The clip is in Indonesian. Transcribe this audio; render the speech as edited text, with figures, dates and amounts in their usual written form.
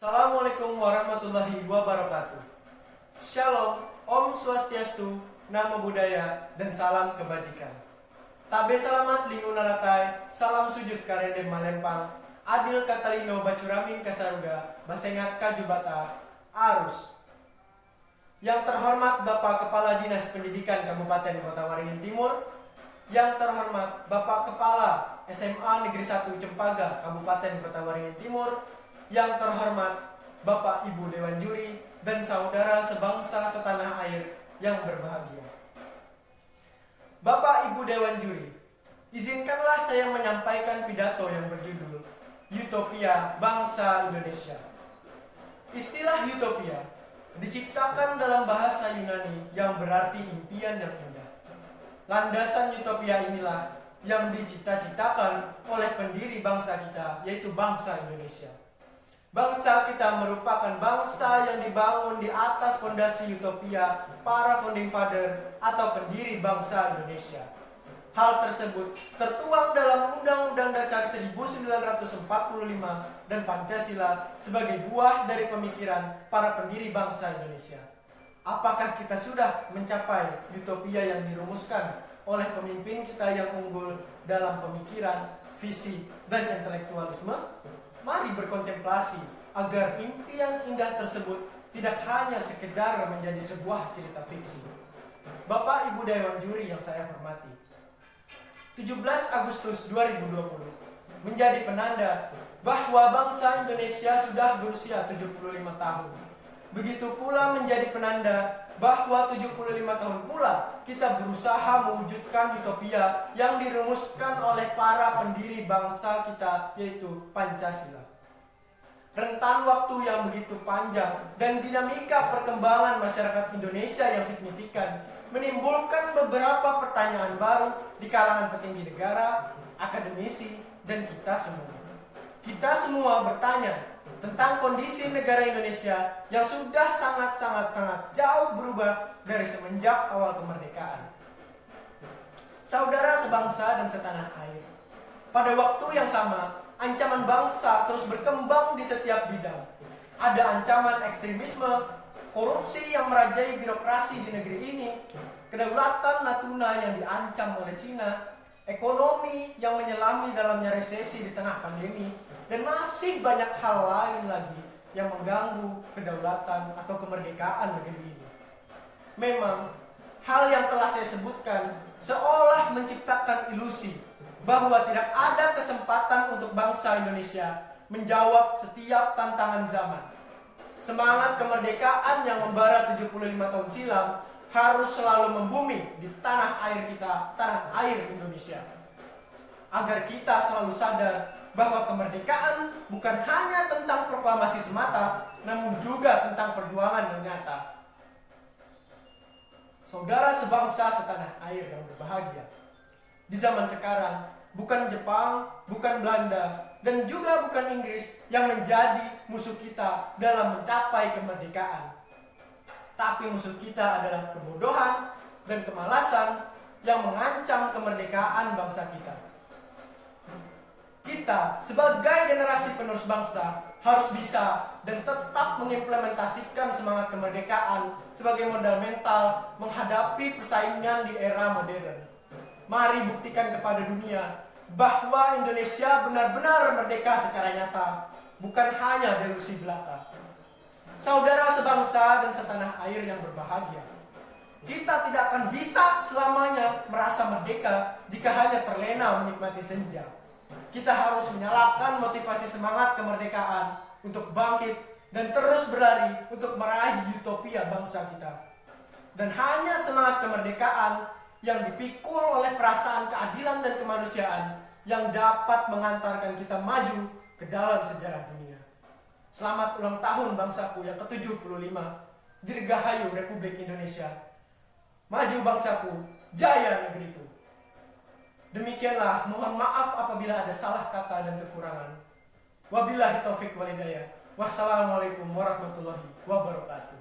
Assalamualaikum warahmatullahi wabarakatuh. Shalom, Om Swastiastu, Namo Buddhaya, dan salam kebajikan. Tabe salamat lingu nalatai, salam sujud karende malempang, adil katalino bacuramin kasaruga, basengat kajubata, arus. Yang terhormat Bapak Kepala Dinas Pendidikan Kabupaten Kota Waringin Timur, yang terhormat Bapak Kepala SMA Negeri 1 Cempaka Kabupaten Kota Waringin Timur, yang terhormat Bapak Ibu Dewan Juri dan saudara sebangsa setanah air yang berbahagia. Bapak Ibu Dewan Juri, izinkanlah saya menyampaikan pidato yang berjudul Utopia Bangsa Indonesia. Istilah utopia diciptakan dalam bahasa Yunani yang berarti impian yang indah. Landasan utopia inilah yang dicita-citakan oleh pendiri bangsa kita, yaitu bangsa Indonesia. Bangsa kita merupakan bangsa yang dibangun di atas fondasi utopia para founding father atau pendiri bangsa Indonesia. Hal tersebut tertuang dalam Undang-Undang Dasar 1945 dan Pancasila sebagai buah dari pemikiran para pendiri bangsa Indonesia. Apakah kita sudah mencapai utopia yang dirumuskan oleh pemimpin kita yang unggul dalam pemikiran, visi, dan intelektualisme? Mari berkontemplasi agar impian indah tersebut tidak hanya sekedar menjadi sebuah cerita fiksi. Bapak Ibu Dewan Juri yang saya hormati, 17 Agustus 2020 menjadi penanda bahwa bangsa Indonesia sudah berusia 75 tahun. Begitu pula menjadi penanda bahwa 75 tahun pula kita berusaha mewujudkan utopia yang dirumuskan oleh para pendiri bangsa kita, yaitu Pancasila. Rentan waktu yang begitu panjang dan dinamika perkembangan masyarakat Indonesia yang signifikan menimbulkan beberapa pertanyaan baru di kalangan petinggi negara, akademisi, dan kita semua. Kita semua bertanya tentang kondisi negara Indonesia yang sudah sangat jauh berubah dari semenjak awal kemerdekaan. Saudara sebangsa dan setanah air, pada waktu yang sama, ancaman bangsa terus berkembang di setiap bidang. Ada ancaman ekstremisme, korupsi yang merajai birokrasi di negeri ini, kedaulatan Natuna yang diancam oleh Cina, ekonomi yang menyelami dalamnya resesi di tengah pandemi, dan masih banyak hal lain lagi yang mengganggu kedaulatan atau kemerdekaan negeri ini. Memang, hal yang telah saya sebutkan seolah menciptakan ilusi bahwa tidak ada kesempatan untuk bangsa Indonesia menjawab setiap tantangan zaman. Semangat kemerdekaan yang membara 75 tahun silam harus selalu membumi di tanah air kita, tanah air Indonesia. Agar kita selalu sadar bahwa kemerdekaan bukan hanya tentang proklamasi semata, namun juga tentang perjuangan yang nyata. Saudara sebangsa setanah air yang berbahagia, di zaman sekarang, bukan Jepang, bukan Belanda, dan juga bukan Inggris yang menjadi musuh kita dalam mencapai kemerdekaan. Tapi musuh kita adalah kebodohan dan kemalasan yang mengancam kemerdekaan bangsa kita. Kita sebagai generasi penerus bangsa harus bisa dan tetap mengimplementasikan semangat kemerdekaan sebagai modal mental menghadapi persaingan di era modern. Mari buktikan kepada dunia bahwa Indonesia benar-benar merdeka secara nyata, bukan hanya delusi belaka. Saudara sebangsa dan setanah air yang berbahagia, kita tidak akan bisa selamanya merasa merdeka jika hanya terlena menikmati senja. Kita harus menyalakan motivasi semangat kemerdekaan untuk bangkit dan terus berlari untuk meraih utopia bangsa kita. Dan hanya semangat kemerdekaan yang dipikul oleh perasaan keadilan dan kemanusiaan yang dapat mengantarkan kita maju ke dalam sejarah dunia. Selamat ulang tahun bangsaku yang ke-75, Dirgahayu Republik Indonesia. Maju bangsaku, jaya negeriku. Demikianlah, mohon maaf apabila ada salah kata dan kekurangan. Wabillahi taufik wal hidayah. Wassalamualaikum warahmatullahi wabarakatuh.